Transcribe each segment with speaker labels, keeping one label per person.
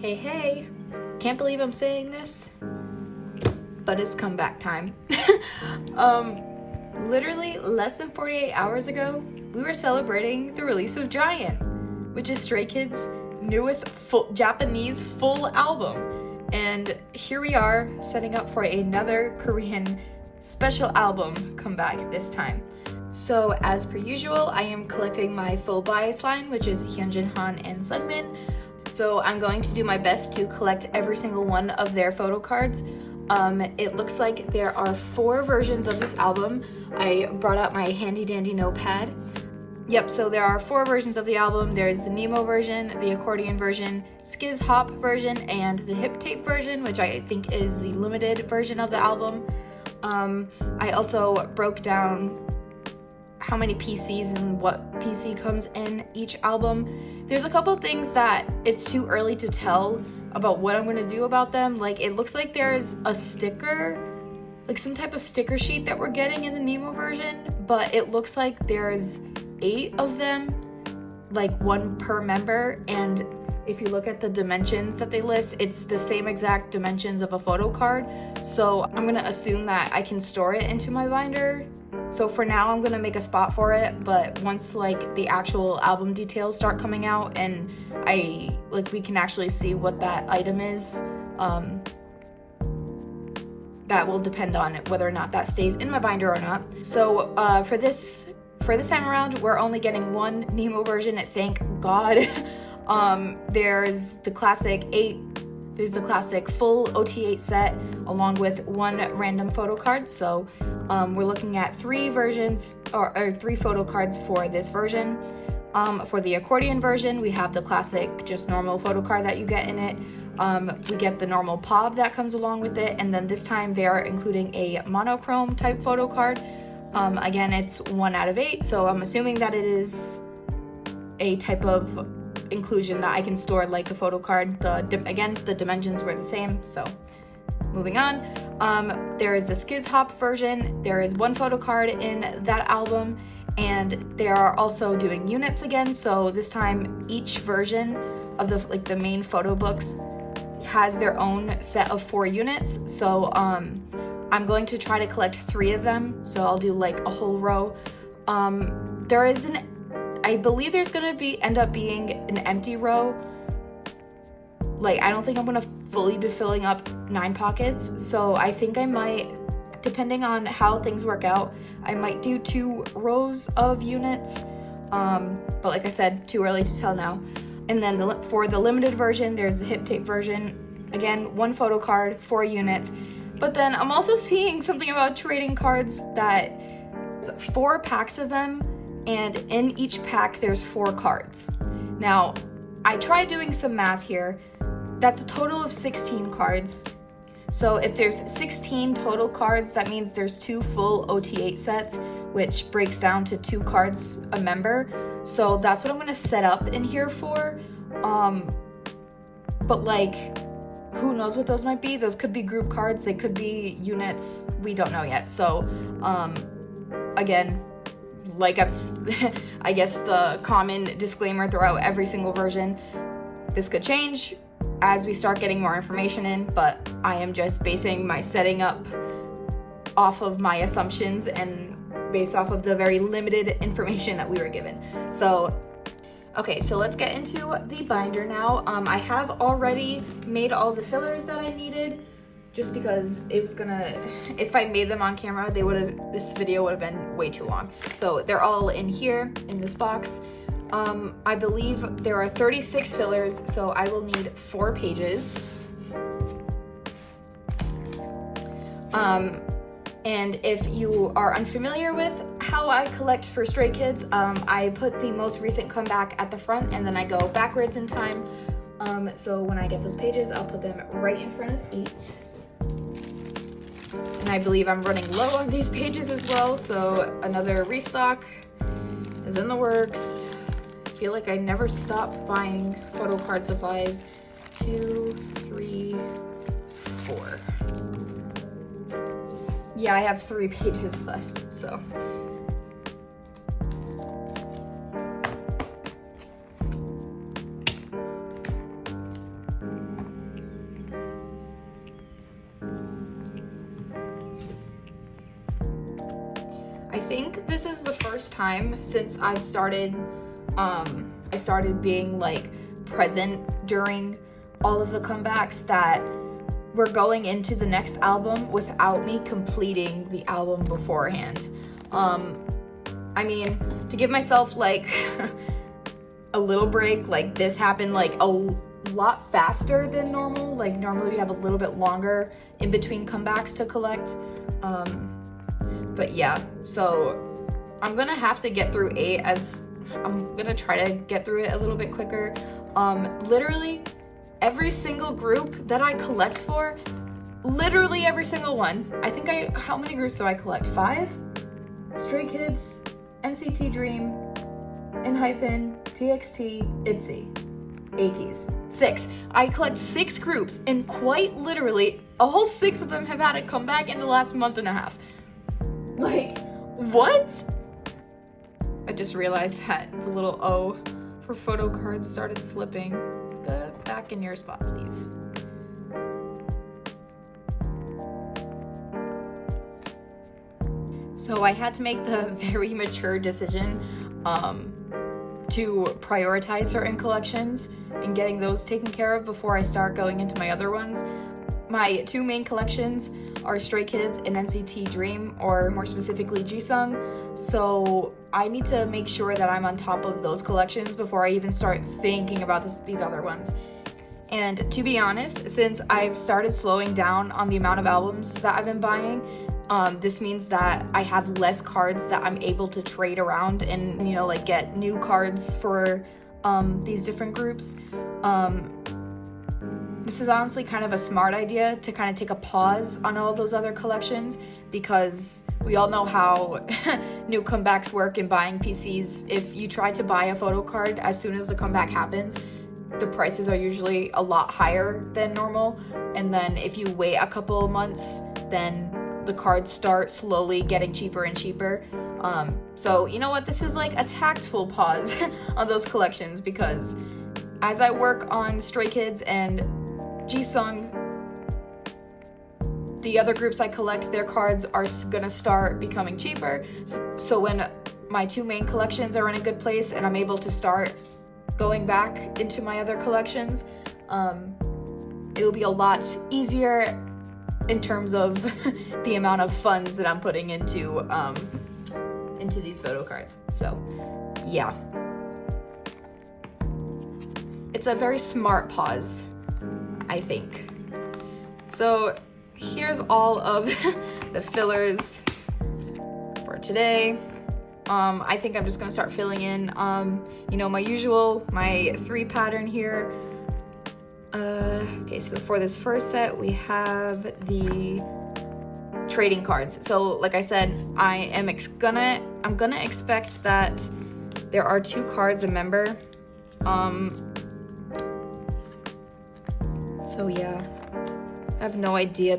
Speaker 1: Hey, hey, can't believe I'm saying this, but it's comeback time. Literally less than 48 hours ago, we were celebrating the release of Giant, which is Stray Kids' newest Japanese full album. And here we are setting up for another Korean special album comeback this time. So as per usual, I am collecting my full bias line, which is Hyunjin, Han, and Sunmin. So I'm going to do my best to collect every single one of their photo cards. It looks like there are 4 versions of this album. I brought out my handy dandy notepad. Yep, so there are 4 versions of the album. There's the Nemo version, the accordion version, Skiz Hop version, and the hip tape version, which I think is the limited version of the album. I also broke down how many PCs and what PC comes in each album. There's a couple things that it's too early to tell about what I'm gonna do about them. Like, it looks like there's a sticker, like some type of sticker sheet that we're getting in the Nemo version, but it looks like there's 8 of them, like 1 per member, and if you look at the dimensions that they list, it's the same exact dimensions of a photo card. So I'm gonna assume that I can store it into my binder. So for now, I'm gonna make a spot for it, but once like the actual album details start coming out and we can actually see what that item is, that will depend on whether or not that stays in my binder or not. So for this time around, we're only getting 1 Nemo version, thank God. There's the classic 8, there's the classic full OT8 set along with 1 random photo card. So we're looking at 3 versions or 3 photo cards for this version. For the accordion version, we have the classic just normal photo card that you get in it. We get the normal POB that comes along with it, and then this time they are including a monochrome type photo card. Again, it's 1 out of 8, so I'm assuming that it is a type of inclusion that I can store like a photo card. Again, the dimensions were the same, so moving on. There is the Skiz Hop version. There is 1 photo card in that album, and they are also doing units again. So this time, each version of the main photo books has their own set of 4 units. So I'm going to try to collect 3 of them. So I'll do like a whole row. I believe there's gonna end up being an empty row. Like, I don't think I'm gonna fully be filling up 9 pockets. So I think I might, depending on how things work out, I might do 2 rows of units. But like I said, too early to tell now. And then for the limited version, there's the hip tape version. Again, 1 photo card, 4 units. But then I'm also seeing something about trading cards that 4 packs of them, and in each pack there's 4 cards. Now, I tried doing some math here. That's a total of 16 cards. So if there's 16 total cards, that means there's 2 full OT8 sets, which breaks down to 2 cards a member. So that's what I'm gonna set up in here for. But like, who knows what those might be? Those could be group cards, they could be units, we don't know yet. So again, like I guess the common disclaimer throughout every single version, this could change as we start getting more information in, but I am just basing my setting up off of my assumptions and based off of the very limited information that we were given. So, okay, so let's get into the binder now. I have already made all the fillers that I needed, just because it was gonna, if I made them on camera, this video would have been way too long. So they're all in here, in this box. I believe there are 36 fillers, so I will need 4 pages. And if you are unfamiliar with how I collect for Stray Kids, I put the most recent comeback at the front, and then I go backwards in time. So when I get those pages, I'll put them right in front of 8. And I believe I'm running low on these pages as well, so another restock is in the works. I feel like I never stop buying photo card supplies. 2, 3, 4. Yeah, I have 3 pages left, so. think this is the first time since I started being like present during all of the comebacks that we're going into the next album without me completing the album beforehand. I mean, to give myself like a little break, like this happened like a lot faster than normal. Like normally we have a little bit longer in between comebacks to collect. But yeah, so I'm gonna have to get through 8 I'm gonna try to get through it a little bit quicker. Literally every single group that I collect for, literally every single one. I think how many groups do I collect? 5? Stray Kids, NCT Dream, ENHYPEN, TXT, ITZY, ATEEZ. 6. I collect 6 groups, and quite literally, all 6 of them have had a comeback in the last month and a half. Like, what? I just realized that the little O for photo cards started slipping. Go back in your spot, please. So I had to make the very mature decision to prioritize certain collections and getting those taken care of before I start going into my other ones. My 2 main collections are Stray Kids and NCT Dream, or more specifically Jisung. So I need to make sure that I'm on top of those collections before I even start thinking about these other ones. And to be honest, since I've started slowing down on the amount of albums that I've been buying, this means that I have less cards that I'm able to trade around and, you know, like get new cards for these different groups. This is honestly kind of a smart idea to kind of take a pause on all those other collections, because we all know how new comebacks work in buying PCs. If you try to buy a photo card as soon as the comeback happens, the prices are usually a lot higher than normal. And then if you wait a couple of months, then the cards start slowly getting cheaper and cheaper. So you know what, this is like a tactful pause on those collections, because as I work on Stray Kids and Jisung, the other groups I collect, their cards are gonna start becoming cheaper. So when my 2 main collections are in a good place and I'm able to start going back into my other collections, it'll be a lot easier in terms of the amount of funds that I'm putting into these photo cards. So yeah, it's a very smart pause, I think. So here's all of the fillers for today. I think I'm just gonna start filling in, you know, my 3 pattern here. Okay, so for this first set, we have the trading cards. So like I said, I'm gonna expect that there are 2 cards a member. So yeah, I have no idea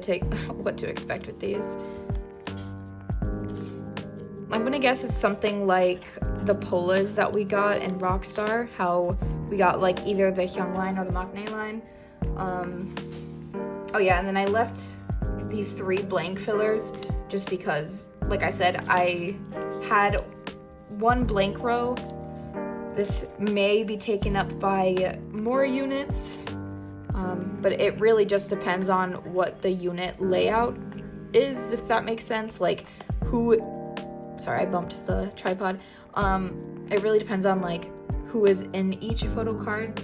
Speaker 1: what to expect with these. I'm gonna guess it's something like the Polas that we got in Rockstar, how we got like either the Hyung line or the Maknae line. Oh yeah, and then I left these 3 blank fillers just because, like I said, I had 1 blank row. This may be taken up by more units, but it really just depends on what the unit layout is, if that makes sense. Like sorry, I bumped the tripod. It really depends on like who is in each photo card.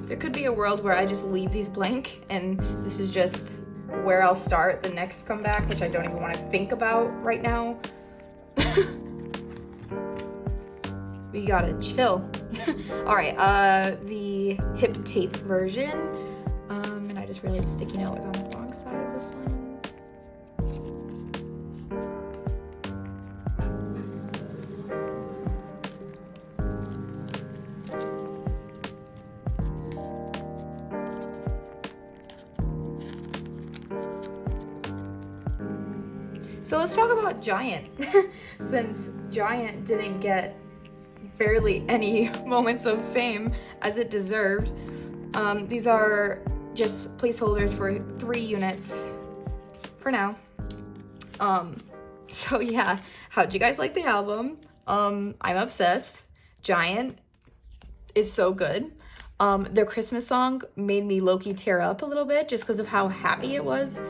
Speaker 1: There could be a world where I just leave these blank and this is just where I'll start the next comeback, which I don't even want to think about right now. We gotta chill. All right, the hip tape version. And I just realized sticky note is on the wrong side of this one. So let's talk about Giant, since Giant didn't get barely any moments of fame as it deserved. These are just placeholders for 3 units for now. So yeah, how'd you guys like the album? I'm obsessed. Giant is so good. Their Christmas song made me low-key tear up a little bit just because of how happy it was.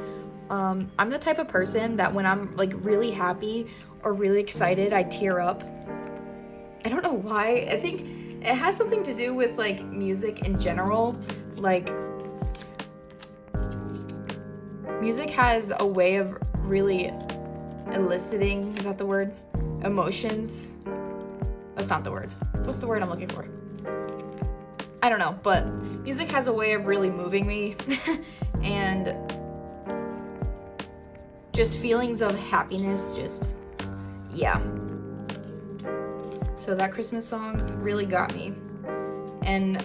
Speaker 1: I'm the type of person that when I'm like really happy or really excited, I tear up. I don't know why. I think it has something to do with like music in general. Like, music has a way of really eliciting, is that the word? Emotions. That's not the word. What's the word I'm looking for? I don't know, but music has a way of really moving me and just feelings of happiness, just, yeah. So that Christmas song really got me. And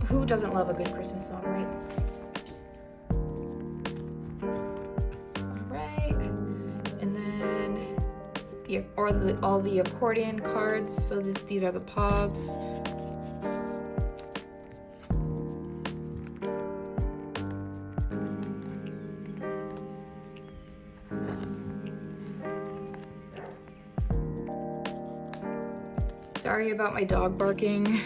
Speaker 1: who doesn't love a good Christmas song, right? All the accordion cards. So these are the pops. Sorry about my dog barking.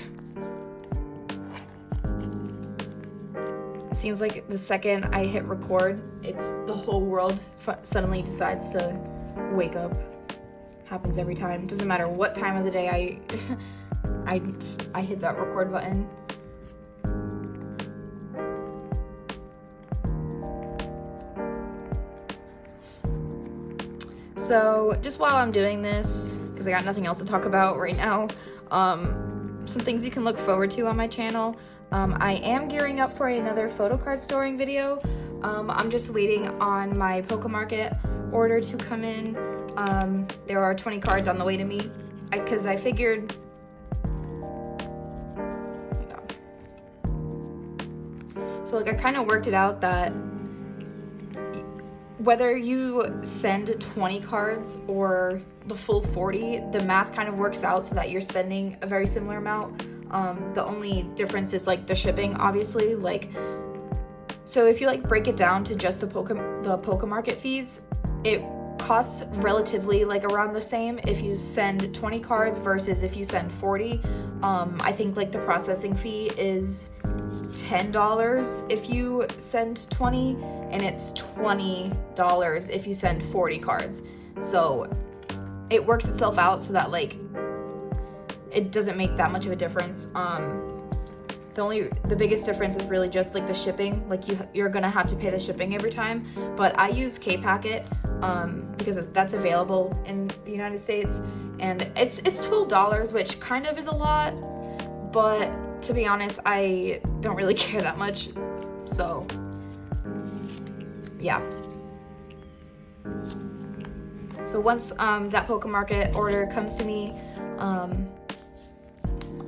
Speaker 1: It seems like the second I hit record, it's the whole world suddenly decides to wake up. Happens every time. Doesn't matter what time of the day I hit that record button. So just while I'm doing this, because I got nothing else to talk about right now, some things you can look forward to on my channel. I am gearing up for another photo card storing video. I'm just waiting on my Pokemarket order to come in. There are 20 cards on the way to me, because I figured, so like I kind of worked it out that whether you send 20 cards or the full 40, the math kind of works out so that you're spending a very similar amount. The only difference is like the shipping, obviously. Like, so if you like break it down to just the Pokemarket fees, it costs relatively like around the same if you send 20 cards versus if you send 40. I think like the processing fee is $10 if you send 20, and it's $20 if you send 40 cards. So it works itself out so that like it doesn't make that much of a difference. The biggest difference is really just like the shipping. Like you're gonna have to pay the shipping every time, but I use K-Packet because that's available in the United States, and it's $12, which kind of is a lot, but to be honest, I don't really care that much. So yeah. So once that Pokemarket order comes to me,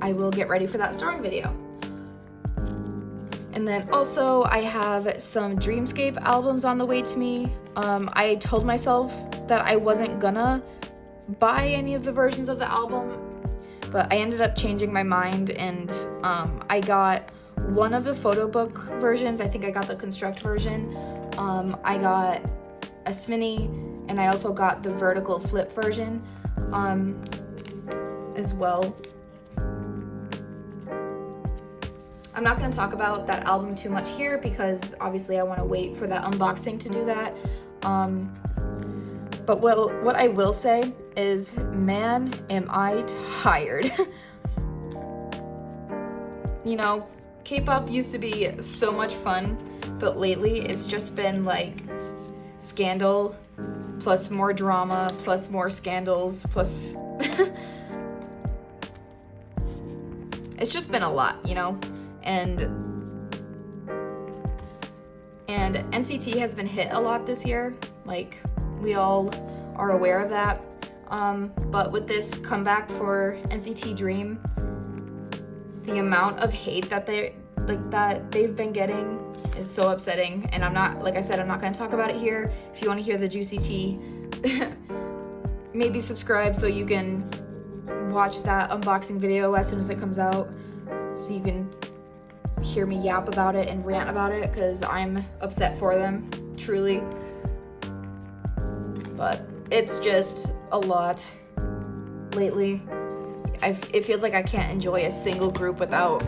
Speaker 1: I will get ready for that storing video. And then also I have some Dreamscape albums on the way to me. I told myself that I wasn't gonna buy any of the versions of the album, but I ended up changing my mind, and I got one of the photo book versions. I think I got the Construct version. I got a Sminny, and I also got the vertical flip version as well. I'm not going to talk about that album too much here because obviously I want to wait for that unboxing to do that. But what I will say is, man, am I tired. You know, K-pop used to be so much fun, but lately it's just been like scandal plus more drama plus more scandals plus it's just been a lot, you know. And NCT has been hit a lot this year, like we all are aware of that. But with this comeback for NCT Dream, the amount of hate that they've been getting is so upsetting. And I'm not, like I said, I'm not going to talk about it here. If you want to hear the juicy tea, maybe subscribe so you can watch that unboxing video as soon as it comes out, so you can hear me yap about it and rant about it, because I'm upset for them, truly. But it's just a lot lately. It feels like I can't enjoy a single group without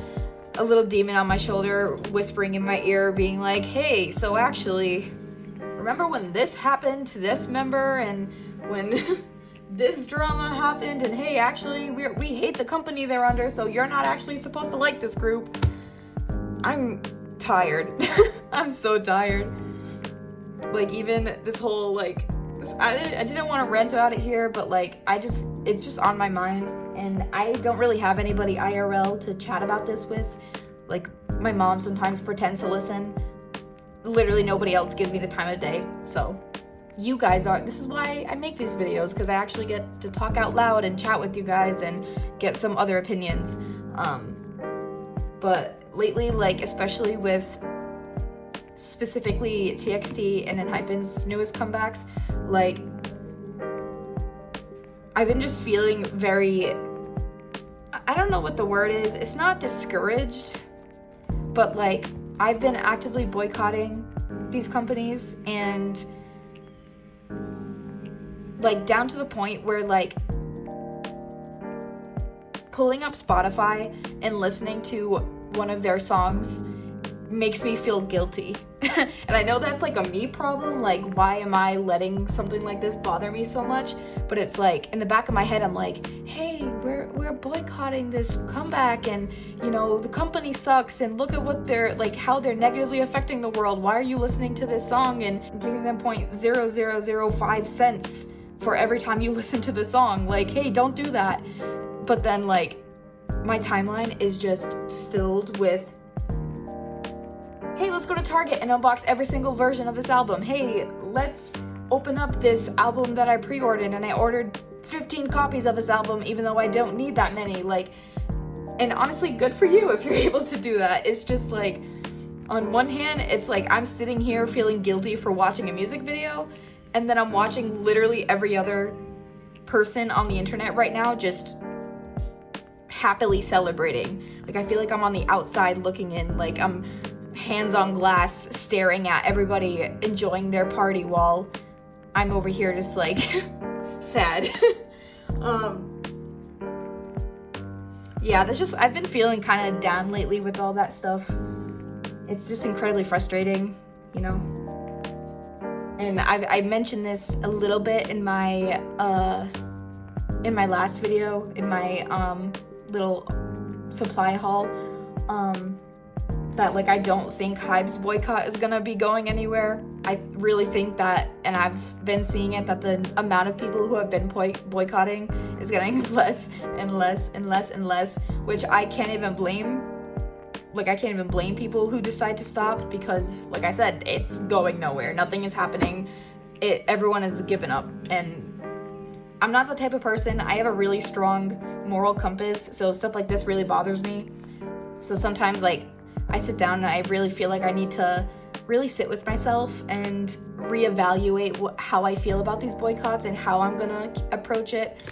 Speaker 1: a little demon on my shoulder whispering in my ear, being like, hey, so actually, remember when this happened to this member, and when this drama happened, and hey, actually, we hate the company they're under, so you're not actually supposed to like this group. I'm tired. I'm so tired. Like, even this whole, like, I didn't want to rant about it here, but like, it's just on my mind, and I don't really have anybody IRL to chat about this with. Like, my mom sometimes pretends to listen. Literally nobody else gives me the time of day, so you guys are, this is why I make these videos, because I actually get to talk out loud and chat with you guys and get some other opinions. But lately, like, especially with specifically TXT and ENHYPEN's newest comebacks, like, I've been just feeling very, I don't know what the word is, it's not discouraged, but like, I've been actively boycotting these companies, and like, down to the point where like pulling up Spotify and listening to one of their songs makes me feel guilty. And I know that's like a me problem, like, why am I letting something like this bother me so much? But it's like, in the back of my head, I'm like, hey, we're boycotting this comeback, and you know, the company sucks, and look at what they're like, how they're negatively affecting the world. Why are you listening to this song and giving them 0.0005 cents for every time you listen to the song? Like, hey, don't do that. But then like, my timeline is just filled with, hey, let's go to Target and unbox every single version of this album. Hey, let's open up this album that I pre-ordered, and I ordered 15 copies of this album even though I don't need that many. Like, and honestly, good for you if you're able to do that. It's just like, on one hand, it's like I'm sitting here feeling guilty for watching a music video, and then I'm watching literally every other person on the internet right now just happily celebrating. Like, I feel like I'm on the outside looking in, like I'm hands on glass staring at everybody enjoying their party while I'm over here just like sad. Yeah, that's just, I've been feeling kind of down lately with all that stuff. It's just incredibly frustrating, you know? And I mentioned this a little bit in my last video, in my little supply haul, that like, I don't think HYBE's boycott is gonna be going anywhere. I really think that, and I've been seeing it, that the amount of people who have been boycotting is getting less and less and less and less, which I can't even blame. Like, I can't even blame people who decide to stop, because like I said, it's going nowhere. Nothing is happening. Everyone has given up, and I'm not the type of person, I have a really strong moral compass, so stuff like this really bothers me. So sometimes, like, I sit down and I really feel like I need to really sit with myself and reevaluate how I feel about these boycotts and how I'm gonna approach it.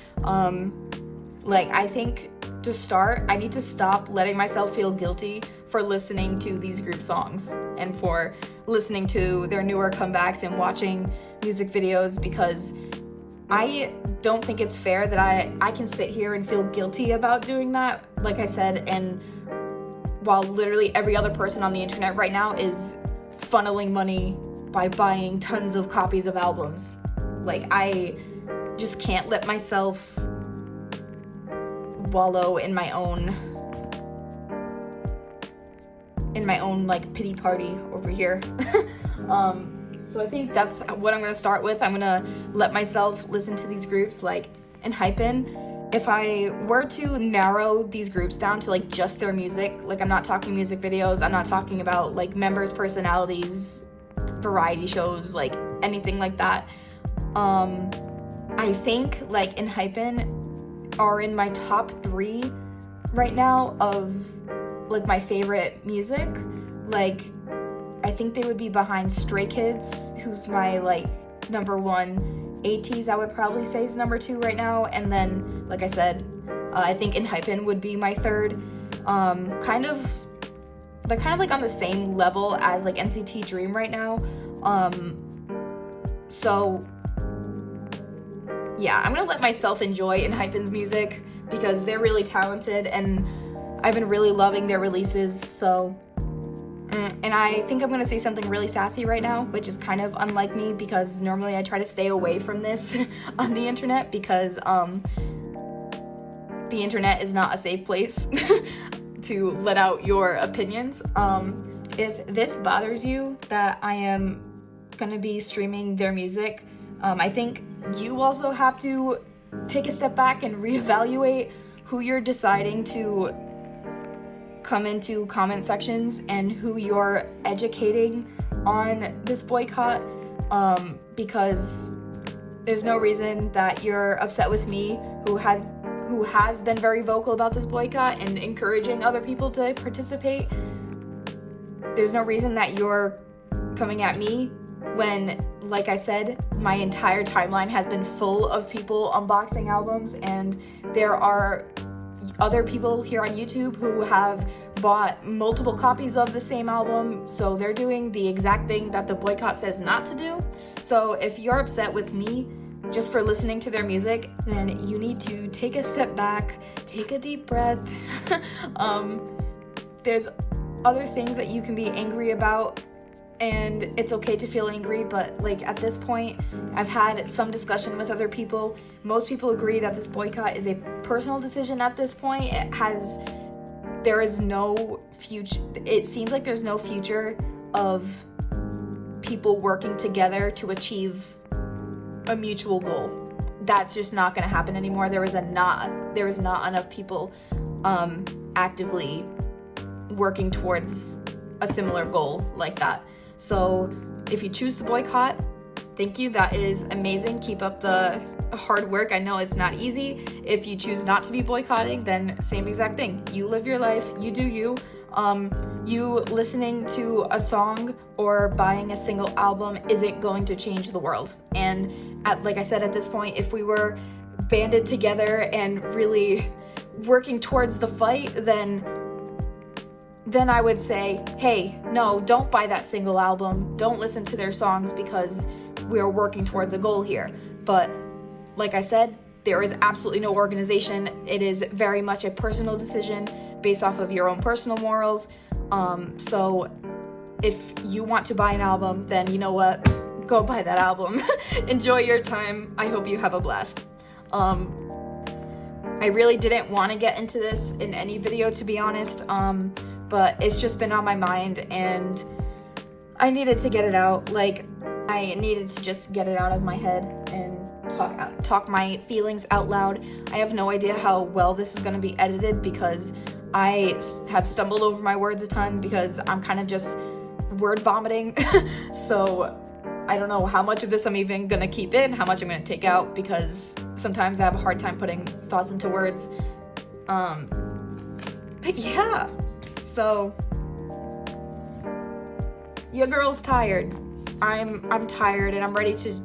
Speaker 1: Like, I think to start, I need to stop letting myself feel guilty for listening to these group songs and for listening to their newer comebacks and watching music videos, because I don't think it's fair that I can sit here and feel guilty about doing that, like I said, and while literally every other person on the internet right now is funneling money by buying tons of copies of albums. Like, I just can't let myself wallow in my own like pity party over here. So I think that's what I'm gonna start with. I'm gonna let myself listen to these groups like ENHYPEN. If I were to narrow these groups down to like just their music, like, I'm not talking music videos, I'm not talking about like members' personalities, variety shows, like anything like that. I think like ENHYPEN are in my top 3 right now of like my favorite music. Like, I think they would be behind Stray Kids, who's my like number 1. ATEEZ I would probably say is number 2 right now, and then like I said, I think Enhypen would be my third. They're kind of like on the same level as like NCT Dream right now. So yeah, I'm gonna let myself enjoy Enhypen's music because they're really talented and I've been really loving their releases. So, and I think I'm gonna say something really sassy right now, which is kind of unlike me because normally I try to stay away from this on the internet because the internet is not a safe place to let out your opinions. If this bothers you that I am gonna be streaming their music, I think you also have to take a step back and reevaluate who you're deciding to come into comment sections and who you're educating on this boycott, because there's no reason that you're upset with me, who has been very vocal about this boycott and encouraging other people to participate. There's no reason that you're coming at me when, like I said, my entire timeline has been full of people unboxing albums, and there are other people here on YouTube who have bought multiple copies of the same album, so they're doing the exact thing that the boycott says not to do. So if you're upset with me just for listening to their music, then you need to take a step back, take a deep breath. There's other things that you can be angry about, and it's okay to feel angry, but like at this point, I've had some discussion with other people. Most people agree that this boycott is a personal decision at this point. There is no future, it seems like there's no future of people working together to achieve a mutual goal. That's just not gonna happen anymore. There is not enough people actively working towards a similar goal like that. So if you choose to boycott, thank you, that is amazing. Keep up the hard work. I know it's not easy. If you choose not to be boycotting, then same exact thing. You live your life, you do you. You listening to a song or buying a single album isn't going to change the world. And like I said, at this point, if we were banded together and really working towards the fight, then I would say, hey, no, don't buy that single album. Don't listen to their songs because we're working towards a goal here. But like I said, there is absolutely no organization. It is very much a personal decision based off of your own personal morals. So if you want to buy an album, then you know what? Go buy that album. Enjoy your time. I hope you have a blast. I really didn't want to get into this in any video, to be honest. But it's just been on my mind and I needed to get it out. Like, I needed to just get it out of my head and talk my feelings out loud. I have no idea how well this is going to be edited because I have stumbled over my words a ton because I'm kind of just word vomiting. So I don't know how much of this I'm even going to keep in, how much I'm going to take out, because sometimes I have a hard time putting thoughts into words. But yeah. So, your girl's tired. I'm tired and I'm ready to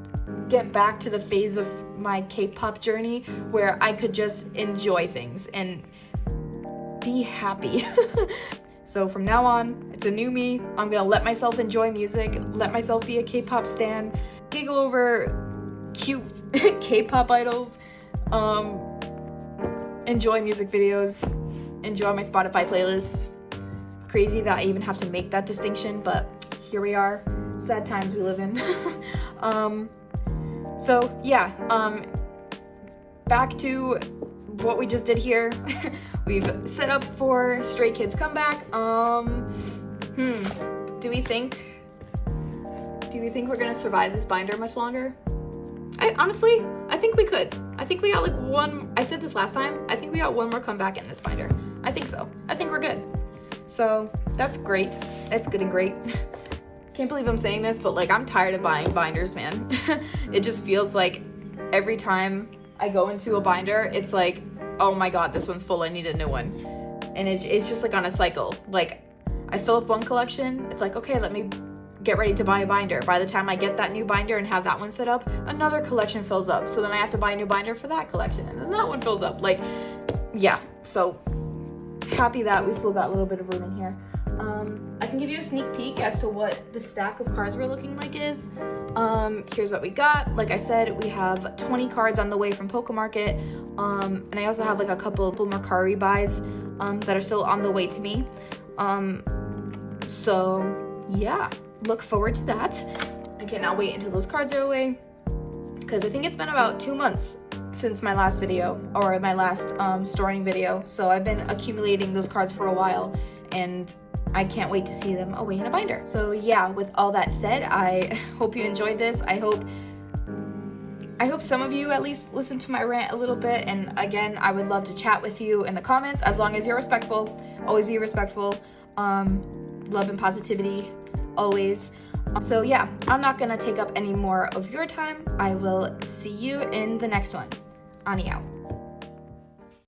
Speaker 1: get back to the phase of my K-pop journey where I could just enjoy things and be happy. So from now on, it's a new me. I'm gonna let myself enjoy music, let myself be a K-pop stan, giggle over cute K-pop idols, enjoy music videos, enjoy my Spotify playlists. Crazy that I even have to make that distinction, but here we are. Sad times we live in. So yeah, back to what we just did here. We've set up for Stray Kids comeback. Do we think we're gonna survive this binder much longer? Honestly, I think we could. I think we got like one, I said this last time, I think we got one more comeback in this binder. I think so. I think we're good. So that's great. That's good and great. Can't believe I'm saying this, but like I'm tired of buying binders, man. It just feels like every time I go into a binder, it's like, oh my god, this one's full, I need a new one. And it's just like on a cycle. Like I fill up one collection, it's like, okay, let me get ready to buy a binder. By the time I get that new binder and have that one set up, another collection fills up. So then I have to buy a new binder for that collection, and then that one fills up. Like, yeah, so happy that we still got a little bit of room in here. I can give you a sneak peek as to what the stack of cards we're looking like is. Here's what we got. Like I said, we have 20 cards on the way from Pokemarket, and I also have like a couple of Mercari buys that are still on the way to me. So yeah, look forward to that. I cannot wait until those cards are away, because I think it's been about 2 months since my last video, or my last storing video, so I've been accumulating those cards for a while, and I can't wait to see them away in a binder. So yeah, with all that said, I hope you enjoyed this. I hope some of you at least listened to my rant a little bit, and again, I would love to chat with you in the comments, as long as you're respectful. Always be respectful. Love and positivity, always. So yeah, I'm not gonna take up any more of your time. I will see you in the next one. Ani out.